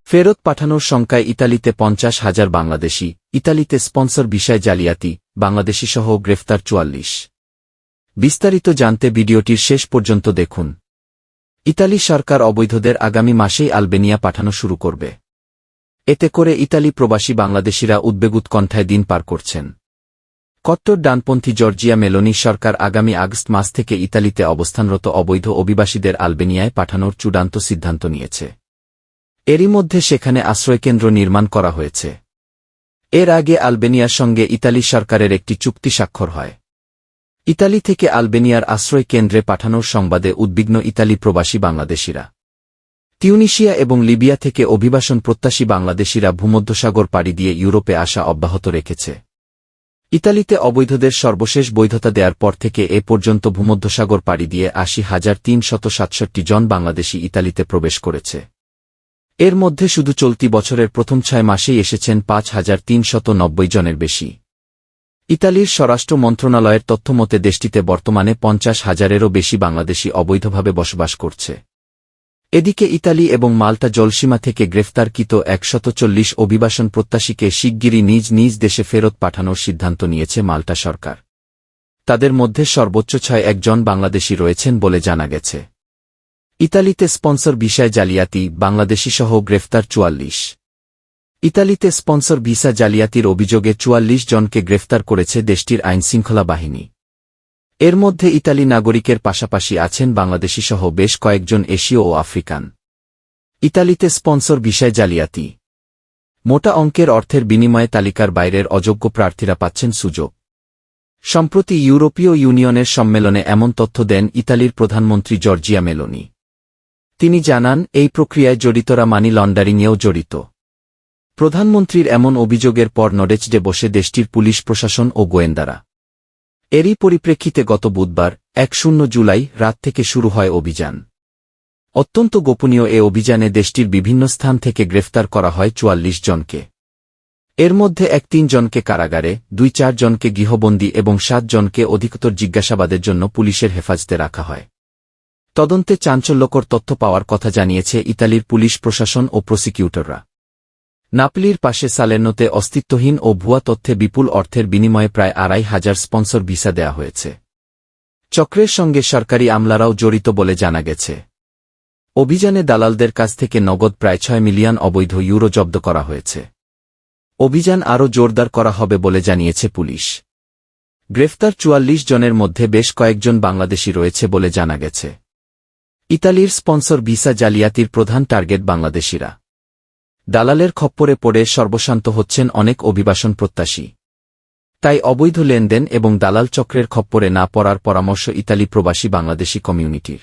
ফেরত পাঠানোর সংখ্যায় ইতালিতে 50,000 বাংলাদেশি, ইতালিতে স্পন্সর ভিসায় জালিয়াতি, বাংলাদেশিসহ গ্রেফতার 44। বিস্তারিত জানতে ভিডিওটির শেষ পর্যন্ত দেখুন। ইতালি সরকার অবৈধদের আগামী মাসেই আলবেনিয়া পাঠানো শুরু করবে। এতে করে ইতালি প্রবাসী বাংলাদেশিরা উদ্বেগোৎকণ্ঠায় দিন পার করছেন। কট্টর ডানপন্থী জর্জিয়া মেলোনি সরকার আগামী আগস্ট মাস থেকে ইতালিতে অবস্থানরত অবৈধ অভিবাসীদের আলবেনিয়ায় পাঠানোর চূড়ান্ত সিদ্ধান্ত নিয়েছে। এরই মধ্যে সেখানে আশ্রয়কেন্দ্র নির্মাণ করা হয়েছে। এর আগে আলবেনিয়ার সঙ্গে ইতালি সরকারের একটি চুক্তি স্বাক্ষর হয়। ইতালি থেকে আলবেনিয়ার আশ্রয় কেন্দ্রে পাঠানোর সংবাদে উদ্বিগ্ন ইতালি প্রবাসী বাংলাদেশিরা। তিউনিশিয়া এবং লিবিয়া থেকে অভিবাসন প্রত্যাশী বাংলাদেশিরা ভূমধ্যসাগর পাড়ি দিয়ে ইউরোপে আসা অব্যাহত রেখেছে। ইতালিতে অবৈধদের সর্বশেষ বৈধতা দেওয়ার পর থেকে এ পর্যন্ত ভূমধ্যসাগর পাড়ি দিয়ে ৮০,৩৬৭ জন বাংলাদেশি ইতালিতে প্রবেশ করেছে। এর মধ্যে শুধু চলতি বছরের প্রথম ৬ মাসেই এসেছেন ৫,৩৯০ জনের বেশি। ইতালির স্বরাষ্ট্র মন্ত্রণালয়ের তথ্যমতে দেশটিতে বর্তমানে ৫০,০০০-এরও বেশি বাংলাদেশি অবৈধভাবে বসবাস করছে। এদিকে ইতালি এবং মাল্টা জলসীমা থেকে গ্রেফতারকৃত ১৪০ অভিবাসন প্রত্যাশীকে শিগগিরই নিজ নিজ দেশে ফেরত পাঠানোর সিদ্ধান্ত নিয়েছে মাল্টা সরকার। তাদের মধ্যে সর্বোচ্চ ৬ জন বাংলাদেশি রয়েছেন বলে জানা গেছে। ইতালিতে স্পন্সর ভিসায় জালিয়াতি, বাংলাদেশিসহ গ্রেফতার ৪৪। ইতালিতে স্পন্সর ভিসা জালিয়াতির অভিযোগে ৪৪ জনকে গ্রেফতার করেছে দেশটির আইনশৃঙ্খলা বাহিনী। এর মধ্যে ইতালি নাগরিকের পাশাপাশি আছেন বাংলাদেশিসহ বেশ কয়েকজন এশীয় ও আফ্রিকান। ইতালিতে স্পন্সর ভিসায় জালিয়াতি, মোটা অঙ্কের অর্থের বিনিময়ে তালিকার বাইরের অযোগ্য প্রার্থীরা পাচ্ছেন সুযোগ। সম্প্রতি ইউরোপীয় ইউনিয়নের সম্মেলনে এমন তথ্য দেন ইতালির প্রধানমন্ত্রী জর্জিয়া মেলোনি। তিনি জানান, এই প্রক্রিয়ায় জড়িতরা মানি লন্ডারিংয়েও জড়িত। প্রধানমন্ত্রীর এমন অভিযোগের পর নড়েচড়ে বসে দেশটির পুলিশ প্রশাসন ও গোয়েন্দারা। এরই পরিপ্রেক্ষিতে গত বুধবার ১ জুলাই রাত থেকে শুরু হয় অভিযান। অত্যন্ত গোপনীয় এ অভিযানে দেশটির বিভিন্ন স্থান থেকে গ্রেফতার করা হয় ৪৪ জনকে। এর মধ্যে ৩ জনকে কারাগারে, ২-৪ জনকে গৃহবন্দী এবং ৭ জনকে অধিকতর জিজ্ঞাসাবাদের জন্য পুলিশের হেফাজতে রাখা হয়। তদন্তে চাঞ্চল্যকর তথ্য পাওয়ার কথা জানিয়েছে ইতালির পুলিশ প্রশাসন ও প্রসিকিউটররা। নাপলির পাশে সালের্নোতে অস্তিত্বহীন ও ভুয়া তথ্যে বিপুল অর্থের বিনিময়ে প্রায় ২৫০০ স্পন্সর ভিসা দেয়া হয়েছে। চক্রের সঙ্গে সরকারি আমলারাও জড়িত বলে জানা গেছে। অভিযানে দালালদের কাছ থেকে নগদ প্রায় ৬ মিলিয়ন অবৈধ ইউরো জব্দ করা হয়েছে। অভিযান আরও জোরদার করা হবে বলে জানিয়েছে পুলিশ। গ্রেফতার ৪৪ জনের মধ্যে বেশ কয়েকজন বাংলাদেশি রয়েছে বলে জানা গেছে। ইতালির স্পন্সর ভিসা জালিয়াতির প্রধান টার্গেট বাংলাদেশিরা। দালালের খপ্পরে পড়ে সর্বশান্ত হচ্ছেন অনেক অভিবাসন প্রত্যাশী। তাই অবৈধ লেনদেন এবং দালাল চক্রের খপ্পরে না পড়ার পরামর্শ ইতালি প্রবাসী বাংলাদেশি কমিউনিটির।